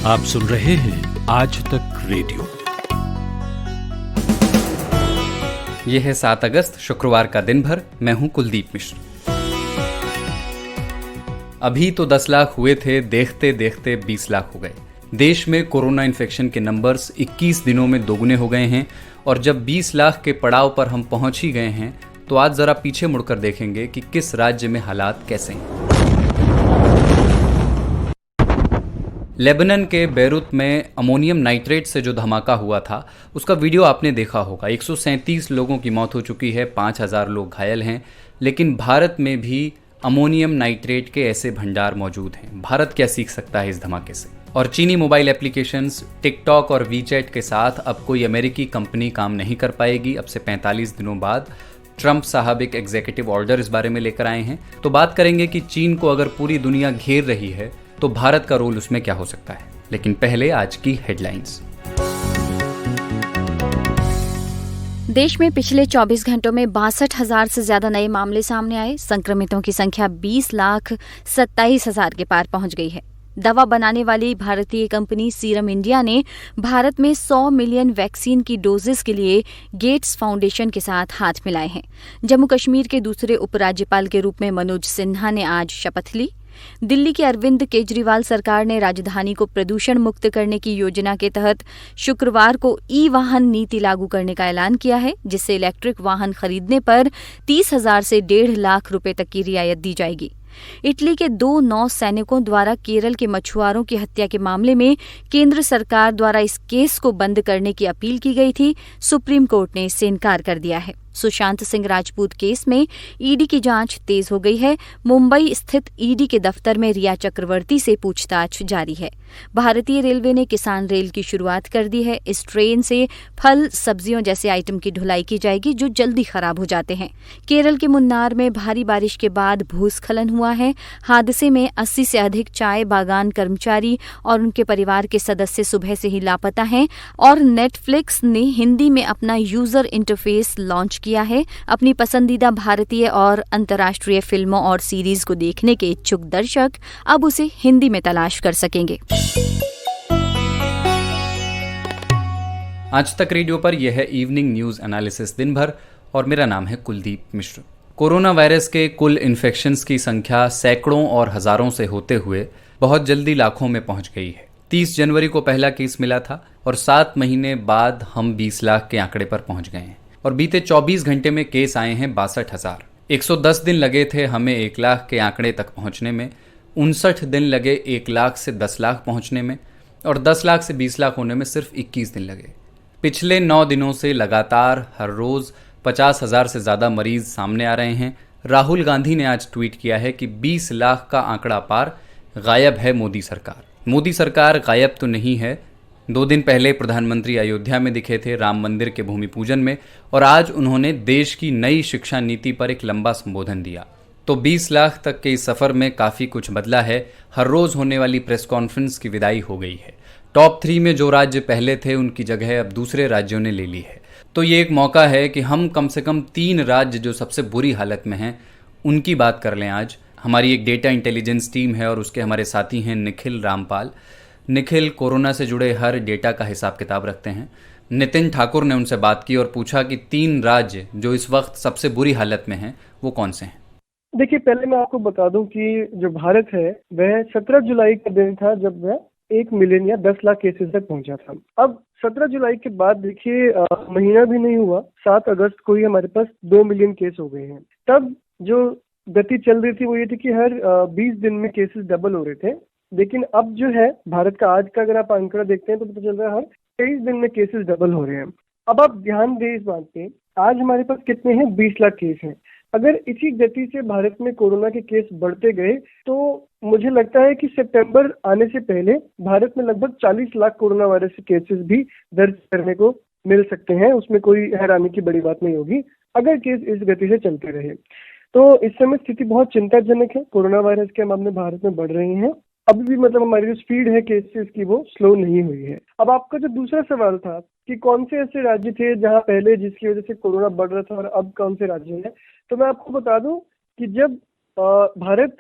आप सुन रहे हैं आज तक रेडियो। यह है 7 अगस्त शुक्रवार का दिन भर। मैं हूं कुलदीप मिश्र। अभी तो 10 लाख हुए थे, देखते देखते 20 लाख हो गए। देश में कोरोना इन्फेक्शन के नंबर्स 21 दिनों में दोगुने हो गए हैं और जब 20 लाख के पड़ाव पर हम पहुंच ही गए हैं तो आज जरा पीछे मुड़कर देखेंगे कि किस राज्य में हालात कैसे हैं। लेबनान के बेरूत में अमोनियम नाइट्रेट से जो धमाका हुआ था उसका वीडियो आपने देखा होगा। 137 लोगों की मौत हो चुकी है, 5000 लोग घायल हैं। लेकिन भारत में भी अमोनियम नाइट्रेट के ऐसे भंडार मौजूद हैं। भारत क्या सीख सकता है इस धमाके से? और चीनी मोबाइल एप्लीकेशंस टिकटॉक और वीचैट के साथ अब कोई अमेरिकी कंपनी काम नहीं कर पाएगी। अब से 45 दिनों बाद ट्रंप साहब एक एग्जीक्यूटिव ऑर्डर इस बारे में लेकर आए हैं। तो बात करेंगे कि चीन को अगर पूरी दुनिया घेर रही है तो भारत का रोल उसमें क्या हो सकता है। लेकिन पहले आज की हेडलाइंस। देश में पिछले 24 घंटों में 62,000 से ज्यादा नए मामले सामने आए। संक्रमितों की संख्या 20,27,000 के पार पहुंच गई है। दवा बनाने वाली भारतीय कंपनी सीरम इंडिया ने भारत में 100 मिलियन वैक्सीन की डोजेस के लिए गेट्स फाउंडेशन के साथ हाथ मिलाए हैं। जम्मू कश्मीर के दूसरे उपराज्यपाल के रूप में मनोज सिन्हा ने आज शपथ ली। दिल्ली की अरविंद केजरीवाल सरकार ने राजधानी को प्रदूषण मुक्त करने की योजना के तहत शुक्रवार को ई वाहन नीति लागू करने का ऐलान किया है, जिससे इलेक्ट्रिक वाहन खरीदने पर 30,000 से 1.5 लाख रुपए तक की रियायत दी जाएगी। इटली के 2 नौसैनिकों द्वारा केरल के मछुआरों की हत्या के मामले में केंद्र सरकार द्वारा इस केस को बंद करने की अपील की गई थी। सुप्रीम कोर्ट ने इससे इनकार कर दिया है। सुशांत सिंह राजपूत केस में ईडी की जांच तेज हो गई है। मुंबई स्थित ईडी के दफ्तर में रिया चक्रवर्ती से पूछताछ जारी है। भारतीय रेलवे ने किसान रेल की शुरुआत कर दी है। इस ट्रेन से फल, सब्जियों जैसे आइटम की ढुलाई की जाएगी जो जल्दी खराब हो जाते हैं। केरल के मुन्नार में भारी बारिश के बाद भूस्खलन हुआ है। हादसे में 80 से अधिक चाय बागान कर्मचारी और उनके परिवार के सदस्य सुबह से ही लापता हैं और नेटफ्लिक्स ने हिंदी में अपना यूजर इंटरफेस लॉन्च किया है। अपनी पसंदीदा भारतीय और अंतर्राष्ट्रीय फिल्मों और सीरीज को देखने के इच्छुक दर्शक अब उसे हिंदी में तलाश कर सकेंगे। आज तक रेडियो पर यह है इवनिंग न्यूज एनालिसिस दिन भर और मेरा नाम है कुलदीप मिश्र। कोरोना वायरस के कुल इन्फेक्शंस की संख्या सैकड़ों और हजारों से होते हुए बहुत जल्दी लाखों में पहुंच गई है। 30 जनवरी को पहला केस मिला था और 7 महीने बाद हम 20 लाख के आंकड़े पर पहुंच गए हैं और बीते 24 घंटे में केस आए हैं 62,000। 110 दिन लगे थे हमें 1 लाख के आंकड़े तक पहुंचने में, 59 दिन लगे 1 लाख से 10 लाख पहुंचने में और 10 लाख से 20 लाख होने में सिर्फ 21 दिन लगे। पिछले 9 दिनों से लगातार हर रोज 50,000 से ज़्यादा मरीज सामने आ रहे हैं। राहुल गांधी ने आज ट्वीट किया है कि 20 लाख का आंकड़ा पार, गायब है मोदी सरकार। मोदी सरकार गायब तो नहीं है। 2 दिन पहले प्रधानमंत्री अयोध्या में दिखे थे राम मंदिर के भूमि पूजन में और आज उन्होंने देश की नई शिक्षा नीति पर एक लंबा संबोधन दिया। तो 20 लाख तक के इस सफर में काफी कुछ बदला है। हर रोज होने वाली प्रेस कॉन्फ्रेंस की विदाई हो गई है। टॉप 3 में जो राज्य पहले थे उनकी जगह अब दूसरे राज्यों ने ले ली है। तो ये एक मौका है कि हम कम से कम 3 राज्य जो सबसे बुरी हालत में हैं उनकी बात कर लें। आज हमारी एक डेटा इंटेलिजेंस टीम है और उसके हमारे साथी हैं निखिल रामपाल। निखिल कोरोना से जुड़े हर डेटा का हिसाब किताब रखते हैं। नितिन ठाकुर ने उनसे बात की और पूछा कि 3 राज्य जो इस वक्त सबसे बुरी हालत में हैं वो कौन से हैं। देखिए, पहले मैं आपको बता दूं कि जो भारत है वह 17 जुलाई का दिन था जब वह 1 मिलियन या 10 लाख केसेस तक पहुंचा था। अब 17 जुलाई के बाद देखिए महीना भी नहीं हुआ, 7 अगस्त को ही हमारे पास 2 मिलियन केस हो गए हैं। तब जो गति चल रही थी वो ये थी कि हर 20 दिन में केसेस डबल हो रहे थे। लेकिन अब जो है भारत का आज का अगर आप आंकड़ा देखते हैं तो पता चल रहा है हर 23 दिन में केसेस डबल हो रहे हैं। अब आप ध्यान दें इस बात पे, आज हमारे पास कितने हैं? 20 लाख केस हैं। अगर इसी गति से भारत में कोरोना के केस बढ़ते गए तो मुझे लगता है कि सितंबर आने से पहले भारत में लगभग 40 लाख कोरोना वायरस के केसेस भी दर्ज करने को मिल सकते हैं। उसमें कोई हैरानी की बड़ी बात नहीं होगी अगर केस इस गति से चलते रहे। तो इस समय स्थिति बहुत चिंताजनक है। कोरोना वायरस के मामले भारत में बढ़ रहे हैं। अभी भी मतलब हमारी जो स्पीड है केसेस की वो स्लो नहीं हुई है। अब आपका जो दूसरा सवाल था कि कौन से ऐसे राज्य थे जहां पहले जिसकी वजह से कोरोना बढ़ रहा था और अब कौन से राज्य हैं, तो मैं आपको बता दूं कि जब भारत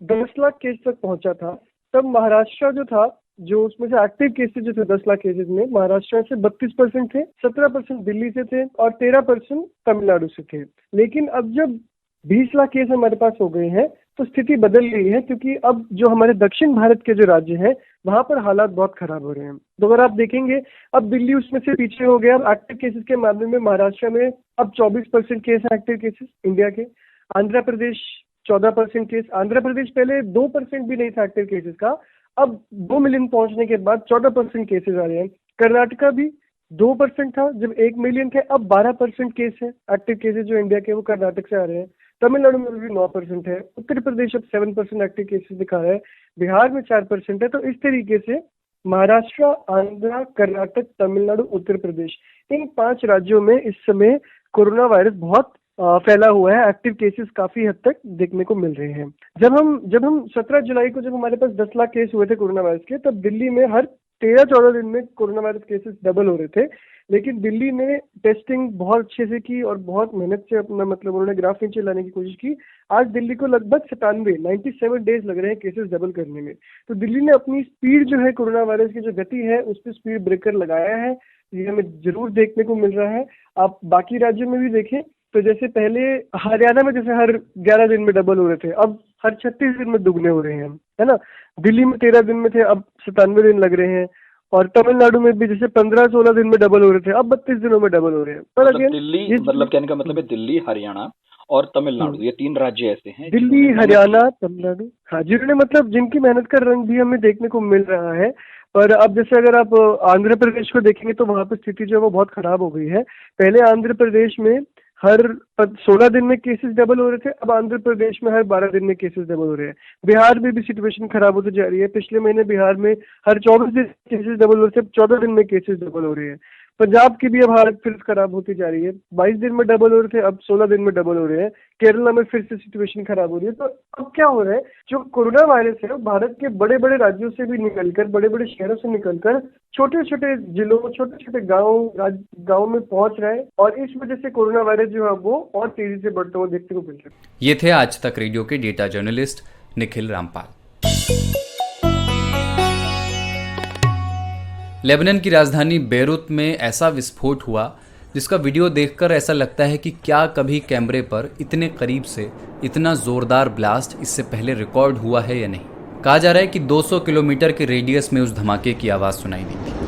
10 लाख केस तक पहुंचा था तब महाराष्ट्र जो था जो उसमें से एक्टिव केसेज जो थे 10 लाख केसेज में महाराष्ट्र से 32% थे, 17% दिल्ली से थे और 13% तमिलनाडु से थे। लेकिन अब जब 20 लाख केस हमारे पास हो गए हैं तो स्थिति बदल गई है, क्योंकि अब जो हमारे दक्षिण भारत के जो राज्य हैं वहां पर हालात बहुत खराब हो रहे हैं। तो अगर आप देखेंगे अब दिल्ली उसमें से पीछे हो गया। एक्टिव केसेस के मामले में महाराष्ट्र में अब 24% केस है एक्टिव केसेस इंडिया के। आंध्र प्रदेश 14% केस। आंध्र प्रदेश पहले 2% भी नहीं था एक्टिव केसेस का, अब 2 मिलियन पहुंचने के बाद 14% केसेस आ रहे हैं। कर्नाटका भी 2% था जब 1 मिलियन थे, अब 12% केस है एक्टिव केसेस जो इंडिया के वो कर्नाटक से आ रहे हैं। तमिलनाडु में भी 9% है। उत्तर प्रदेश अब 7% एक्टिव केसेस दिखा रहा है। बिहार में 4% है। तो इस तरीके से महाराष्ट्र, आंध्र, कर्नाटक, तमिलनाडु, उत्तर प्रदेश, इन 5 राज्यों में इस समय कोरोना वायरस बहुत फैला हुआ है। एक्टिव केसेस काफी हद तक देखने को मिल रहे हैं। जब हम 17 जुलाई को जब हमारे पास 10 लाख केस हुए थे कोरोना वायरस के, तब दिल्ली में हर 13-14 दिन में कोरोना वायरस केसेस डबल हो रहे थे। लेकिन दिल्ली ने टेस्टिंग बहुत अच्छे से की और बहुत मेहनत से अपना उन्होंने ग्राफ नीचे लाने की कोशिश की। आज दिल्ली को लगभग 97 डेज लग रहे हैं केसेस डबल करने में। तो दिल्ली ने अपनी स्पीड जो है कोरोना वायरस की जो गति है उस पर स्पीड ब्रेकर लगाया है। ये हमें जरूर देखने को मिल रहा है। आप बाकी राज्यों में भी देखें तो जैसे पहले हरियाणा में जैसे हर 11 दिन में डबल हो रहे थे, अब हर 36 दिन में दुगने हो रहे हैं, है ना। दिल्ली में 13 दिन में थे, अब 97 दिन लग रहे हैं। और तमिलनाडु में भी जैसे 15-16 दिन में डबल हो रहे थे, अब 32 दिनों में डबल हो रहे हैं। पर मतलब दिल्ली, मतलब कहने का मतलब है दिल्ली, हरियाणा और तमिलनाडु, ये 3 राज्य ऐसे हैं दिल्ली, हरियाणा, तमिलनाडु, हाँ, जिन्होंने मतलब जिनकी मेहनत का रंग भी हमें देखने को मिल रहा है। पर अब जैसे अगर आप आंध्र प्रदेश को देखेंगे तो वहां पर स्थिति जो है वो बहुत खराब हो गई है। पहले आंध्र प्रदेश में हर 16 दिन में केसेस डबल हो रहे थे, अब आंध्र प्रदेश में हर 12 दिन में केसेस डबल हो रहे हैं। बिहार में भी सिचुएशन खराब होती जा रही है। पिछले महीने बिहार में हर 24 दिन केसेस डबल हो रहे थे, अब 14 दिन में केसेस डबल हो रहे हैं। पंजाब की भी अब हालत फिर खराब होती जा रही है। 22 दिन में डबल हो रहे थे, अब 16 दिन में डबल हो रहे हैं। केरला में फिर से सिचुएशन खराब हो रही है। तो अब क्या हो रहा है, जो कोरोना वायरस है भारत के बड़े बड़े राज्यों से भी निकलकर, बड़े बड़े शहरों से निकलकर छोटे छोटे जिलों, छोटे छोटे गाँव में पहुंच रहा है। और इस वजह से कोरोना वायरस जो है वो और तेजी से बढ़ता हुआ देखने को मिल रहा है। ये थे आज तक रेडियो के data journalist Nikhil Rampal. Lebanon की राजधानी बेरूत में ऐसा विस्फोट हुआ जिसका वीडियो देखकर ऐसा लगता है कि क्या कभी कैमरे पर इतने करीब से इतना जोरदार ब्लास्ट इससे पहले रिकॉर्ड हुआ है या नहीं। कहा जा रहा है कि 200 किलोमीटर के रेडियस में उस धमाके की आवाज सुनाई दी थी।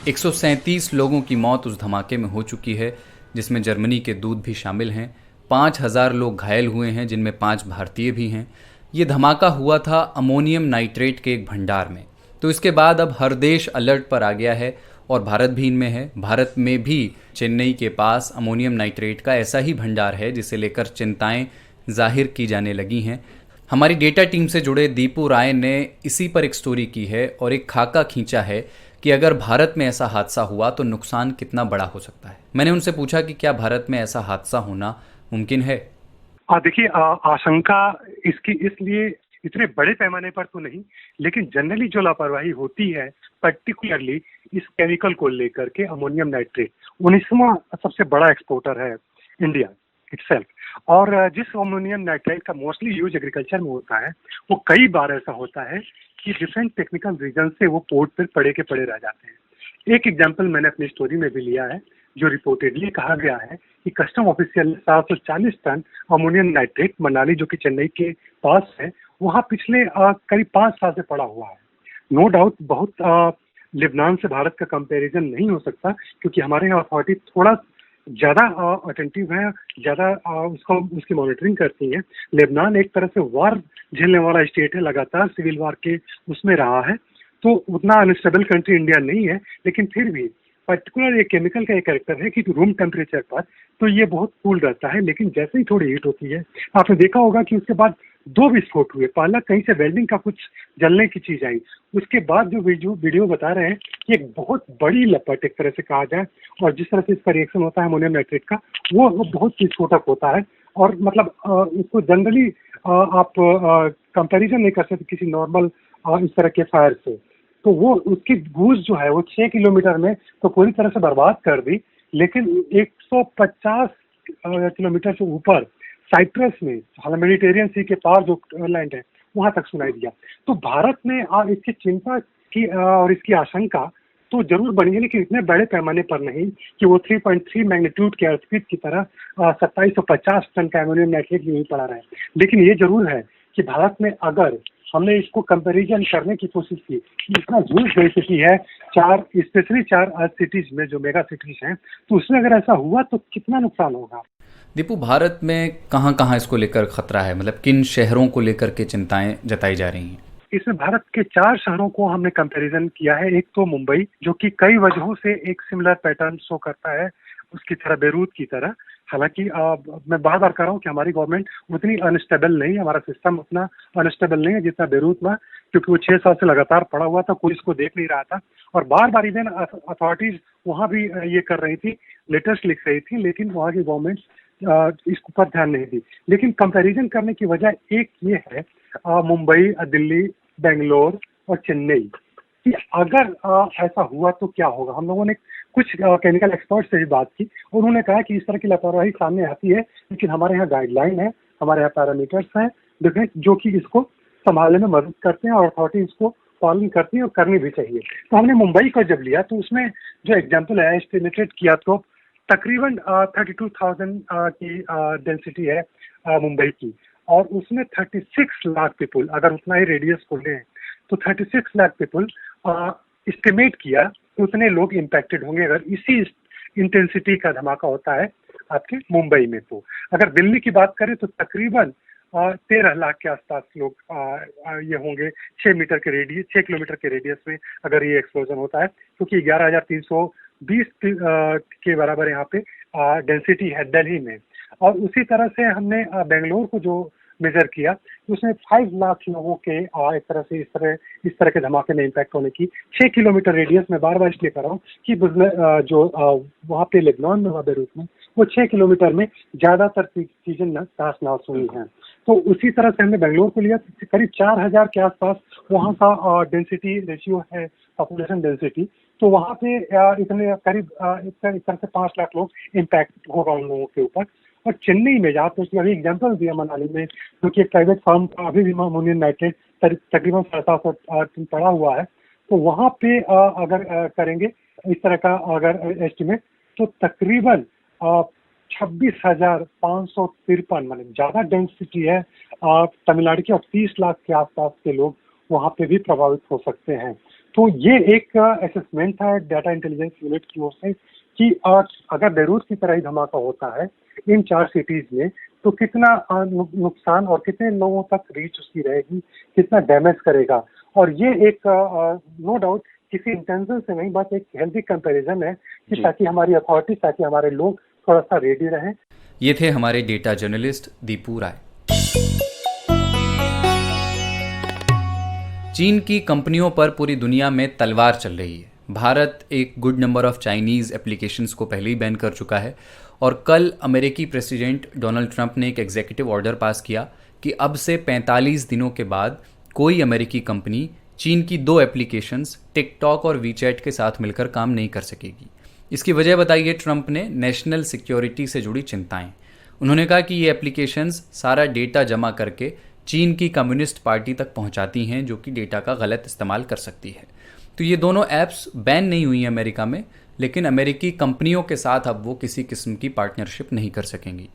एक 137 लोगों की मौत उस धमाके में हो चुकी है, जिसमें जर्मनी के दूत भी शामिल हैं। 5000 लोग घायल हुए हैं, जिनमें 5 भारतीय भी हैं। ये धमाका हुआ था अमोनियम नाइट्रेट के एक भंडार में। तो इसके बाद अब हर देश अलर्ट पर आ गया है और भारत भी इनमें है। भारत में भी चेन्नई के पास अमोनियम नाइट्रेट का ऐसा ही भंडार है, जिसे लेकर चिंताएं जाहिर की जाने लगी हैं। हमारी डेटा टीम से जुड़े दीपू राय ने इसी पर एक स्टोरी की है और एक खाका खींचा है कि अगर भारत में ऐसा हादसा हुआ तो नुकसान कितना बड़ा हो सकता है। मैंने उनसे पूछा कि क्या भारत में ऐसा हादसा होना मुमकिन है। देखिए, आशंका इसकी इसलिए इतने बड़े पैमाने पर तो नहीं, लेकिन जनरली जो लापरवाही होती है, पर्टिकुलरली इस केमिकल को लेकर के, अमोनियम नाइट्रेट 19वां सबसे बड़ा एक्सपोर्टर है इंडिया इटसेल्फ। और जिस अमोनियम नाइट्रेट का मोस्टली यूज एग्रीकल्चर में होता है, वो कई बार ऐसा होता है कि डिफरेंट टेक्निकल रीजन से वो पोर्ट पर पड़े के पड़े रह जाते हैं। एक एग्जांपल मैंने अपनी स्टोरी में भी लिया है, जो रिपोर्टेडली कहा गया है कि custom official 740 ton ammonium nitrate Manali, जो कि चेन्नई के पास है, वहाँ पिछले करीब 5 साल से पड़ा हुआ है। नो डाउट बहुत लेबनान से भारत का कंपैरिजन नहीं हो सकता, क्योंकि हमारे यहाँ अथॉरिटी थोड़ा ज़्यादा अटेंटिव है, ज़्यादा उसकी मॉनिटरिंग करती है। लेबनान एक तरह से वार झेलने वाला स्टेट है, लगातार सिविल वार के उसमें रहा है, तो उतना अनस्टेबल कंट्री इंडिया नहीं है। लेकिन फिर भी पर्टिकुलर ये केमिकल का एक कैरेक्टर है कि रूम टेम्परेचर पर तो ये बहुत कूल रहता है, लेकिन जैसे ही थोड़ी हीट होती है, आपने देखा होगा कि उसके बाद 2 विस्फोट हुए। पहला कहीं से वेल्डिंग का कुछ जलने की चीज आई, उसके बाद जो वीडियो बता रहे हैं कि एक बहुत बड़ी लपट एक तरह से कहा जाए, और जिस तरह से इसका रिएक्शन होता है अमोनियम नाइट्रेट का, वो बहुत विस्फोटक होता है। और मतलब इसको जनरली आप कंपैरिजन नहीं कर सकते किसी नॉर्मल इस तरह के फायर से। तो वो उसकी गूंज जो है वो 6 किलोमीटर में तो पूरी तरह से बर्बाद कर दी। लेकिन 150 किलोमीटर से ऊपर साइप्रस में, हालांकि मेडिटेरियन सी के पार जो लैंड है, वहां तक सुनाई दिया। तो भारत में इसकी चिंता की और इसकी आशंका तो जरूर बनी है, लेकिन इतने बड़े पैमाने पर नहीं कि वो 3.3 मैग्नीट्यूड के अर्थक्वेक की तरह 2750 टन का अमोनियम नाइट्रेट यहीं पड़ा रहे। लेकिन ये जरूर है कि भारत में अगर हमने इसको कंपैरिजन करने की कोशिश की, इतना ह्यूज डेंसिटी है स्पेशली 4 सिटीज में जो मेगा सिटीज हैं, तो उसमें अगर ऐसा हुआ तो कितना नुकसान होगा। दीपू, भारत में कहाँ कहाँ इसको लेकर खतरा है, मतलब किन शहरों को लेकर के चिंताएं जताई जा रही हैं? इसमें भारत के 4 शहरों को हमने कंपैरिजन किया है। एक तो मुंबई, जो कि कई वजहों से एक सिमिलर पैटर्न शो करता है उसकी तरह, बेरूत की तरह। हालांकि मैं बार बार कह रहा हूँ कि हमारी गवर्नमेंट उतनी अनस्टेबल नहीं है, हमारा सिस्टम उतना अनस्टेबल नहीं है जितना बेरूत में, क्योंकि वो 6 साल से लगातार पड़ा हुआ था, कोई इसको देख नहीं रहा था। और बार बार इवन अथॉरिटीज वहाँ भी ये कर रही थी, लेटर्स लिख रही थी, लेकिन वहाँ की गवर्नमेंट इसके ऊपर ध्यान नहीं दी। लेकिन कंपैरिजन करने की वजह एक ये है, मुंबई, दिल्ली, बेंगलोर और चेन्नई, कि अगर ऐसा हुआ तो क्या होगा। हम लोगों ने कुछ केमिकल एक्सपर्ट से भी बात की, उन्होंने कहा कि इस तरह की लापरवाही सामने आती है, लेकिन हमारे यहाँ गाइडलाइन है, हमारे यहाँ पैरामीटर्स हैं डिफरेंट, जो कि इसको संभालने में मदद करते हैं और अथॉरिटी इसको पालन करती है और करनी भी चाहिए। तो हमने मुंबई का जब लिया तो उसमें जो एग्जाम्पल है, एस्टिमेटेड किया तो तकरीबन 32,000 की डेंसिटी है मुंबई की, और उसमें 36 लाख पीपल, अगर उतना ही रेडियस को लें तो 36 लाख पीपल एस्टिमेट किया, उतने लोग इम्पैक्टेड होंगे अगर इसी इंटेंसिटी का धमाका होता है आपके मुंबई में। तो अगर दिल्ली की बात करें तो तकरीबन 13 लाख के आसपास लोग ये होंगे 6 किलोमीटर के रेडियस में अगर ये एक्सप्लोजन होता है, क्योंकि 11,320 के बराबर यहाँ पे डेंसिटी है दिल्ली में। और उसी तरह से हमने बेंगलोर को जो मेजर किया, उसमें 5 लाख लोगों के एक तरह से इस तरह के धमाके में इम्पैक्ट होने की 6 किलोमीटर रेडियस में, बार बार इसलिए कर रहा हूँ कि जो वहाँ पे लेबनान में, बेरूत में, वो 6 किलोमीटर में ज्यादातर चीजें तहस नहस हुई हैं। तो उसी तरह से हमने बेंगलोर को लिया, तो करीब 4,000 के आसपास वहाँ का डेंसिटी रेशियो है, पॉपुलेशन डेंसिटी। तो वहाँ पे इतने करीब इस तरह से 5 लाख लोग इम्पैक्ट होगा उन लोगों के ऊपर। और चेन्नई में, जहाँ पे अभी एग्जाम्पल दिया मनाली में, जो कि एक प्राइवेट फर्म का अभी भी अमोनियम नाइट्रेट तकरीबन 700 टन पड़ा हुआ है, तो वहाँ पे अगर करेंगे इस तरह का अगर एस्टिमेट, तो तकरीबन 26,553, मतलब ज्यादा डेंसिटी है तमिलनाडु की, और 30 लाख के आसपास के लोग वहाँ पे भी प्रभावित हो सकते हैं। तो ये एक असेसमेंट है डाटा इंटेलिजेंस यूनिट की ओर से कि अगर बेरूत की तरह ही धमाका होता है इन 4 सिटीज में, तो कितना नुकसान और कितने लोगों तक रीच उसकी रहेगी, कितना डैमेज करेगा। और ये एक नो डाउट किसी इंटेंशन से नहीं, बस एक हेल्दी कंपैरिजन है कि ताकि हमारी अथॉरिटी, ताकि हमारे लोग थोड़ा सा रेडी रहें। ये थे हमारे डेटा जर्नलिस्ट दीपू राय। चीन की कंपनियों पर पूरी दुनिया में तलवार चल रही है। भारत एक good number of Chinese applications को पहले ही बैन कर चुका है, और कल अमेरिकी प्रेसिडेंट डोनाल्ड ट्रंप ने एक एग्जीक्यूटिव ऑर्डर पास किया कि अब से 45 दिनों के बाद कोई अमेरिकी कंपनी चीन की 2 एप्लीकेशंस टिकटॉक और वीचैट के साथ मिलकर काम नहीं कर सकेगी। इसकी वजह बताई है ट्रंप ने नेशनल सिक्योरिटी से जुड़ी चिंताएं। उन्होंने कहा कि ये एप्लीकेशंस सारा डेटा जमा करके चीन की कम्युनिस्ट पार्टी तक पहुंचाती हैं, जो कि डेटा का गलत इस्तेमाल कर सकती है। तो ये दोनों ऐप्स बैन नहीं हुई हैं अमेरिका में, लेकिन अमेरिकी कंपनियों के साथ अब वो किसी किस्म की पार्टनरशिप नहीं कर सकेंगी।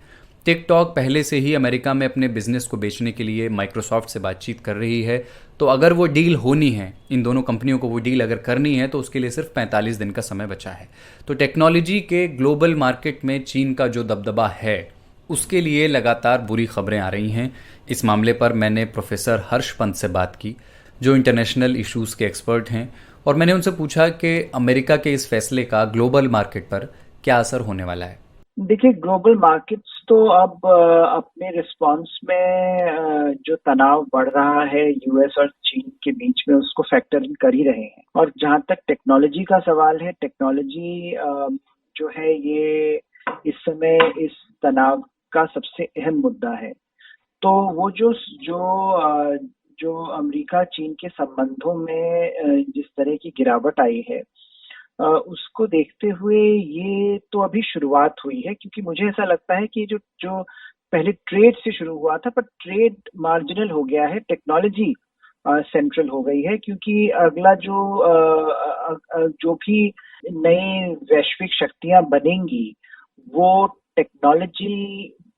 टिकटॉक पहले से ही अमेरिका में अपने बिजनेस को बेचने के लिए माइक्रोसॉफ्ट से बातचीत कर रही है, तो अगर वो डील होनी है, इन दोनों कंपनियों को वो डील अगर करनी है, तो उसके लिए सिर्फ 45 दिन का समय बचा है। तो टेक्नोलॉजी के ग्लोबल मार्केट में चीन का जो दबदबा है, उसके लिए लगातार बुरी खबरें आ रही हैं। इस मामले पर मैंने प्रोफेसर हर्ष पंत से बात की, जो इंटरनेशनल इश्यूज़ के एक्सपर्ट हैं, और मैंने उनसे पूछा कि अमेरिका के इस फैसले का ग्लोबल मार्केट पर क्या असर होने वाला है। देखिए, ग्लोबल मार्केट्स तो अब अपने रिस्पांस में जो तनाव बढ़ रहा है यूएस और चीन के बीच में, उसको फैक्टर इन कर ही रहे हैं। और जहां तक टेक्नोलॉजी का सवाल है, टेक्नोलॉजी जो है ये इस समय इस तनाव का सबसे अहम मुद्दा है। तो वो जो अमेरिका चीन के संबंधों में जिस तरह की गिरावट आई है, उसको देखते हुए ये तो अभी शुरुआत हुई है, क्योंकि मुझे ऐसा लगता है कि जो पहले ट्रेड से शुरू हुआ था, पर ट्रेड मार्जिनल हो गया है, टेक्नोलॉजी सेंट्रल हो गई है, क्योंकि अगला जो भी नई वैश्विक शक्तियां बनेंगी वो टेक्नोलॉजी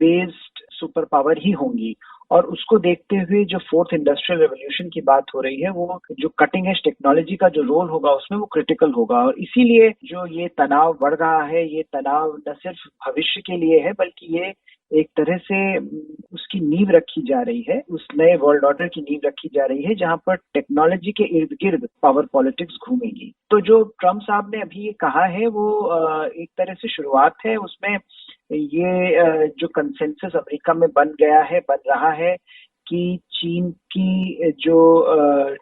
बेस्ड सुपर पावर ही होंगी। और उसको देखते हुए जो फोर्थ इंडस्ट्रियल रेवोल्यूशन की बात हो रही है, वो जो कटिंग एज टेक्नोलॉजी का जो रोल होगा उसमें वो क्रिटिकल होगा। और इसीलिए जो ये तनाव बढ़ रहा है, ये तनाव न सिर्फ भविष्य के लिए है, बल्कि ये एक तरह से उसकी नींव रखी जा रही है, उस नए वर्ल्ड ऑर्डर की नींव रखी जा रही है, जहां पर टेक्नोलॉजी के इर्द गिर्द पावर पॉलिटिक्स घूमेगी। तो जो ट्रम्प साहब ने अभी ये कहा है वो एक तरह से शुरुआत है। उसमें ये जो कंसेंसस अमेरिका में बन रहा है कि चीन की जो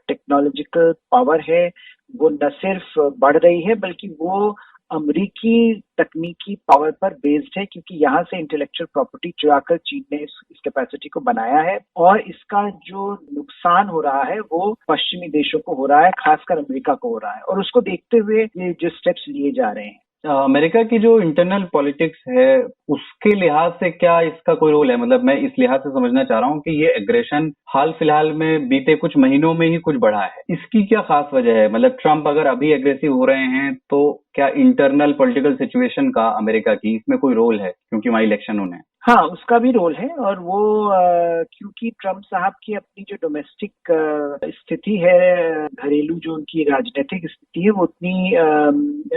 टेक्नोलॉजिकल पावर है वो न सिर्फ बढ़ रही है, बल्कि वो अमेरिकी तकनीकी पावर पर बेस्ड है, क्योंकि यहाँ से इंटेलेक्चुअल प्रॉपर्टी चुराकर चीन ने इस कैपेसिटी को बनाया है। और इसका जो नुकसान हो रहा है वो पश्चिमी देशों को हो रहा है, खासकर अमेरिका को हो रहा है। और उसको देखते हुए ये जो स्टेप्स लिए जा रहे हैं। अमेरिका की जो इंटरनल पॉलिटिक्स है उसके लिहाज से क्या इसका कोई रोल है? मतलब मैं इस लिहाज से समझना चाह रहा हूँ कि ये एग्रेशन हाल फिलहाल में बीते कुछ महीनों में ही कुछ बढ़ा है, इसकी क्या खास वजह है? मतलब ट्रम्प अगर अभी एग्रेसिव हो रहे हैं तो क्या इंटरनल पॉलिटिकल सिचुएशन का अमेरिका की इसमें कोई रोल है, क्योंकि वहाँ इलेक्शन होने हैं? हाँ, उसका भी रोल है। और वो क्योंकि ट्रम्प साहब की अपनी जो डोमेस्टिक स्थिति है, घरेलू जो उनकी राजनीतिक स्थिति है, वो उतनी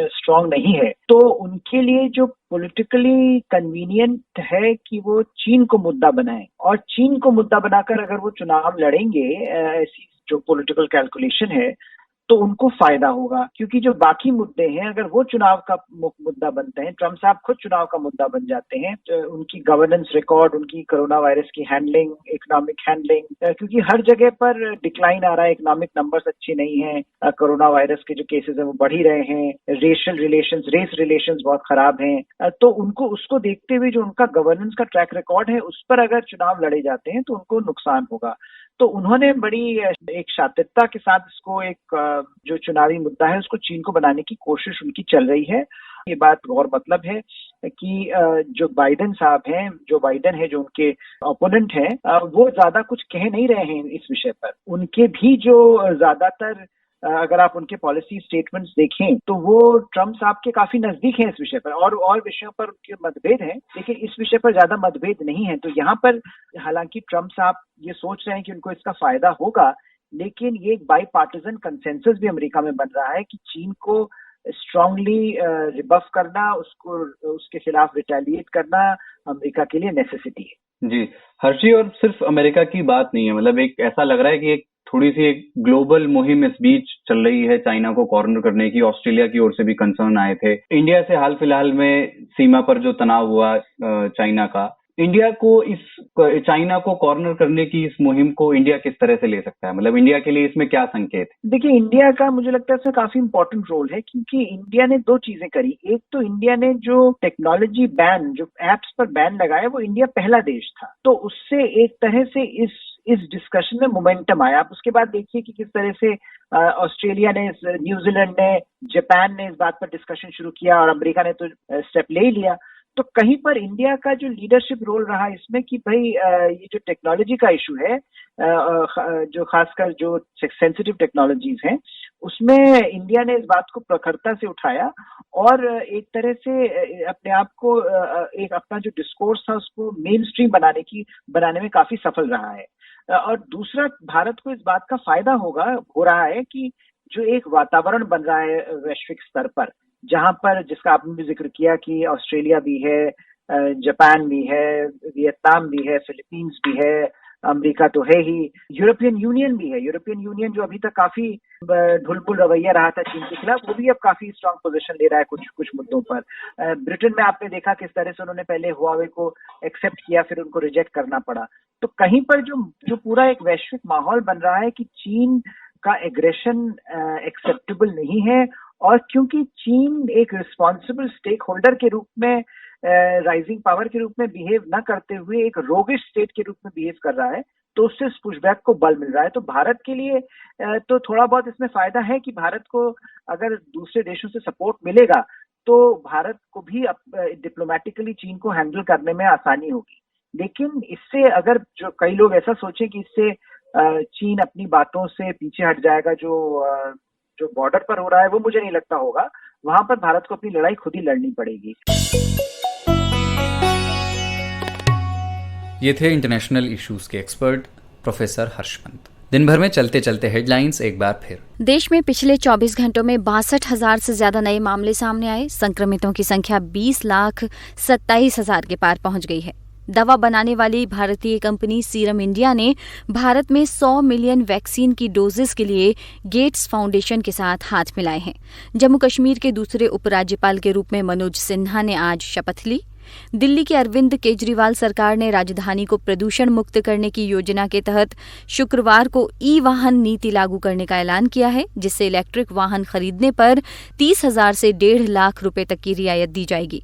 स्ट्रांग नहीं है, तो उनके लिए जो पॉलिटिकली कन्वीनियंट है कि वो चीन को मुद्दा बनाए। और चीन को मुद्दा बनाकर अगर वो चुनाव लड़ेंगे, ऐसी जो पॉलिटिकल कैलकुलेशन है, तो उनको फायदा होगा। क्योंकि जो बाकी मुद्दे हैं, अगर वो चुनाव का मुद्दा बनते हैं, ट्रम्प साहब खुद चुनाव का मुद्दा बन जाते हैं, तो उनकी गवर्नेंस रिकॉर्ड, उनकी कोरोना वायरस की हैंडलिंग, इकोनॉमिक हैंडलिंग, क्योंकि हर जगह पर डिक्लाइन आ रहा है, इकोनॉमिक नंबर्स अच्छे नहीं है, कोरोना वायरस के जो केसेस हैं वो बढ़ ही रहे हैं, रेस रिलेशंस बहुत खराब हैं, तो उनको उसको देखते हुए जो उनका गवर्नेंस का ट्रैक रिकॉर्ड है, उस पर अगर चुनाव लड़े जाते हैं तो उनको नुकसान होगा। तो उन्होंने बड़ी एक शातिरता के साथ इसको एक जो चुनावी मुद्दा है उसको चीन को बनाने की कोशिश उनकी चल रही है। ये बात गौर मतलब है कि जो बाइडेन है जो उनके ओपोनेंट हैं, वो ज्यादा कुछ कह नहीं रहे हैं इस विषय पर। उनके भी जो ज्यादातर अगर आप उनके पॉलिसी स्टेटमेंट्स देखें तो वो ट्रम्प साहब के काफी नजदीक हैं इस विषय पर, और विषयों पर उनके मतभेद हैं, लेकिन इस विषय पर ज्यादा मतभेद नहीं है। तो यहाँ पर हालांकि ट्रम्प साहब ये सोच रहे हैं कि उनको इसका फायदा होगा, लेकिन ये एक बाई पार्टिजन कंसेंसस भी अमेरिका में बन रहा है कि चीन को स्ट्रांगली रिबफ करना, उसके खिलाफ रिटेलिएट करना अमेरिका के लिए नेसेसिटी है। जी हर्षी, और सिर्फ अमेरिका की बात नहीं है, मतलब एक ऐसा लग रहा है कि एक थोड़ी सी एक ग्लोबल मुहिम इस बीच चल रही है चाइना को कॉर्नर करने की। ऑस्ट्रेलिया की ओर से भी कंसर्न आए थे। इंडिया से हाल फिलहाल में सीमा पर जो तनाव हुआ चाइना का, इंडिया को चाइना को कॉर्नर करने की इस मुहिम को इंडिया किस तरह से ले सकता है? मतलब इंडिया के लिए इसमें क्या संकेत है? देखिए, इंडिया का मुझे लगता है इसमें काफी इंपॉर्टेंट रोल है, क्योंकि इंडिया ने दो चीजें करी। एक तो इंडिया ने जो टेक्नोलॉजी बैन, जो एप्स पर बैन लगाया, वो इंडिया पहला देश था, तो उससे एक तरह से इस डिस्कशन में मोमेंटम आया। आप उसके बाद देखिए कि किस तरह से ऑस्ट्रेलिया ने, न्यूजीलैंड ने, जापान ने इस बात पर डिस्कशन शुरू किया, और अमेरिका ने तो स्टेप ले ही लिया। तो कहीं पर इंडिया का जो लीडरशिप रोल रहा इसमें कि भाई ये जो टेक्नोलॉजी का इशू है, जो खासकर जो सेंसिटिव टेक्नोलॉजीज हैं, उसमें इंडिया ने इस बात को प्रखरता से उठाया और एक तरह से अपने आप को एक अपना जो डिस्कोर्स था उसको मेन स्ट्रीम बनाने में काफी सफल रहा है। और दूसरा, भारत को इस बात का फायदा हो रहा है कि जो एक वातावरण बन रहा है वैश्विक स्तर पर, जहां पर, जिसका आपने भी जिक्र किया कि ऑस्ट्रेलिया भी है, जापान भी है, वियतनाम भी है, फिलीपींस भी है, अमेरिका तो है ही, यूरोपियन यूनियन भी है। यूरोपियन यूनियन जो अभी तक काफी ढुलमुल रवैया रहा था चीन के खिलाफ, वो भी अब काफी स्ट्रांग पोजीशन ले रहा है कुछ मुद्दों पर। ब्रिटेन में आपने देखा किस तरह से उन्होंने पहले हुआवे को एक्सेप्ट किया, फिर उनको रिजेक्ट करना पड़ा। तो कहीं पर जो पूरा एक वैश्विक माहौल बन रहा है कि चीन का एग्रेशन एक्सेप्टेबल नहीं है, और क्योंकि चीन एक रिस्पॉन्सिबल स्टेक होल्डर के रूप में, राइजिंग पावर के रूप में बिहेव न करते हुए एक रोगिश स्टेट के रूप में बिहेव कर रहा है, तो उससे उस पुशबैक को बल मिल रहा है। तो भारत के लिए तो थोड़ा बहुत इसमें फायदा है कि भारत को अगर दूसरे देशों से सपोर्ट मिलेगा तो भारत को भी डिप्लोमेटिकली चीन को हैंडल करने में आसानी होगी। लेकिन इससे अगर जो कई लोग ऐसा सोचें कि इससे चीन अपनी बातों से पीछे हट जाएगा, जो बॉर्डर पर हो रहा है वो मुझे नहीं लगता होगा। वहां पर भारत को अपनी लड़ाई खुद ही लड़नी पड़ेगी। ये थे इंटरनेशनल इश्यूज के एक्सपर्ट प्रोफेसर हर्ष पंत। दिन भर में चलते चलते हेडलाइंस एक बार फिर। देश में पिछले 24 घंटों में 62,000 से ज्यादा नए मामले सामने आए। संक्रमितों की संख्या 20,27,000 के पार पहुंच गई है। दवा बनाने वाली भारतीय कंपनी सीरम इंडिया ने भारत में 100 मिलियन वैक्सीन की डोजेस के लिए गेट्स फाउंडेशन के साथ हाथ मिलाए हैं। जम्मू कश्मीर के दूसरे उपराज्यपाल के रूप में मनोज सिन्हा ने आज शपथ ली। दिल्ली की अरविंद केजरीवाल सरकार ने राजधानी को प्रदूषण मुक्त करने की योजना के तहत शुक्रवार को ई वाहन नीति लागू करने का ऐलान किया है, जिससे इलेक्ट्रिक वाहन खरीदने पर 30,000 से 1.5 लाख रुपए तक की रियायत दी जाएगी।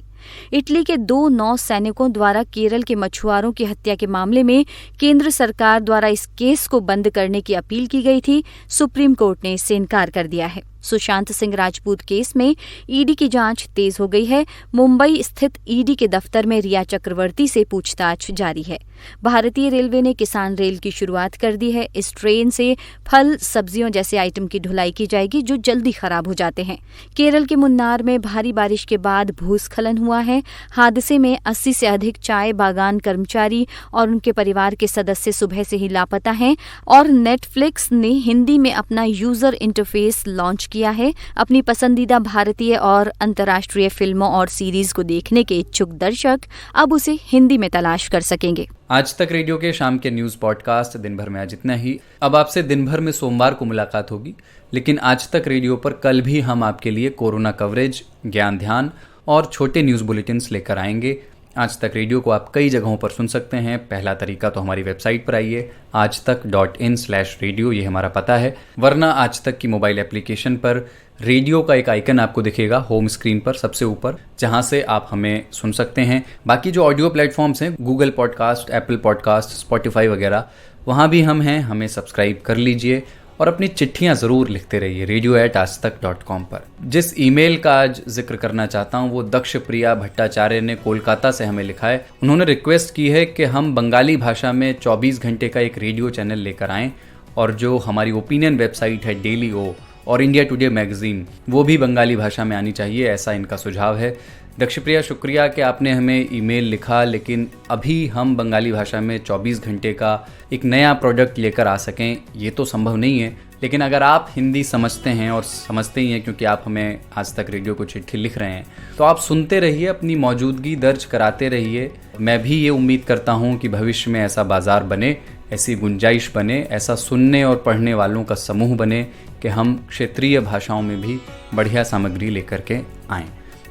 इटली के 2 नौसैनिकों द्वारा केरल के मछुआरों की हत्या के मामले में केंद्र सरकार द्वारा इस केस को बंद करने की अपील की गई थी। सुप्रीम कोर्ट ने इससे इनकार कर दिया है। सुशांत सिंह राजपूत केस में ईडी की जांच तेज हो गई है। मुंबई स्थित ईडी के दफ्तर में रिया चक्रवर्ती से पूछताछ जारी है। भारतीय रेलवे ने किसान रेल की शुरुआत कर दी है। इस ट्रेन से फल, सब्जियों जैसे आइटम की ढुलाई की जाएगी जो जल्दी खराब हो जाते हैं। केरल के मुन्नार में भारी बारिश के बाद भूस्खलन हुआ है। हादसे में 80 से अधिक चाय बागान कर्मचारी और उनके परिवार के सदस्य सुबह से ही लापता हैं और नेटफ्लिक्स ने हिंदी में अपना यूजर इंटरफेस लॉन्च किया है। अपनी पसंदीदा भारतीय और अंतर्राष्ट्रीय फिल्मों और सीरीज को देखने के इच्छुक दर्शक अब उसे हिंदी में तलाश कर सकेंगे। आज तक रेडियो के शाम के न्यूज पॉडकास्ट दिन भर में आज इतना ही। अब आपसे दिन भर में सोमवार को मुलाकात होगी, लेकिन आज तक रेडियो पर कल भी हम आपके लिए कोरोना कवरेज, ज्ञान ध्यान और छोटे न्यूज बुलेटिन्स लेकर आएंगे। आज तक रेडियो को आप कई जगहों पर सुन सकते हैं। पहला तरीका तो हमारी वेबसाइट पर आइए, aajtak.in/radio, ये हमारा पता है। वरना आज तक की मोबाइल एप्लीकेशन पर रेडियो का एक आइकन आपको दिखेगा होम स्क्रीन पर सबसे ऊपर, जहां से आप हमें सुन सकते हैं। बाकी जो ऑडियो प्लेटफॉर्म्स हैं, Google podcast, Apple podcast, Spotify वगैरह, वहां भी हम हैं। हमें सब्सक्राइब कर लीजिए और अपनी चिट्ठियां ज़रूर लिखते रहिए radio@aajtak.com पर। जिस ईमेल का आज जिक्र करना चाहता हूं वो दक्ष प्रिया भट्टाचार्य ने कोलकाता से हमें लिखा है। उन्होंने रिक्वेस्ट की है कि हम बंगाली भाषा में 24 घंटे का एक रेडियो चैनल लेकर आएँ और जो हमारी ओपिनियन वेबसाइट है डेली ओ और इंडिया टुडे मैगजीन, वो भी बंगाली भाषा में आनी चाहिए, ऐसा इनका सुझाव है। दक्ष प्रिया, शुक्रिया कि आपने हमें ईमेल लिखा, लेकिन अभी हम बंगाली भाषा में 24 घंटे का एक नया प्रोडक्ट लेकर आ सकें ये तो संभव नहीं है। लेकिन अगर आप हिंदी समझते हैं, और समझते ही हैं क्योंकि आप हमें आज तक रेडियो को चिट्ठी लिख रहे हैं, तो आप सुनते रहिए, अपनी मौजूदगी दर्ज कराते रहिए। मैं भी ये उम्मीद करता हूँ कि भविष्य में ऐसा बाजार बने, ऐसी गुंजाइश बने, ऐसा सुनने और पढ़ने वालों का समूह बने कि हम क्षेत्रीय भाषाओं में भी बढ़िया सामग्री लेकर के आएँ।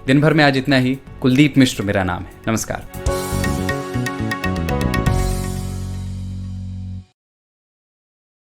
दिन भर में आज इतना ही। कुलदीप मिश्र मेरा नाम है। नमस्कार।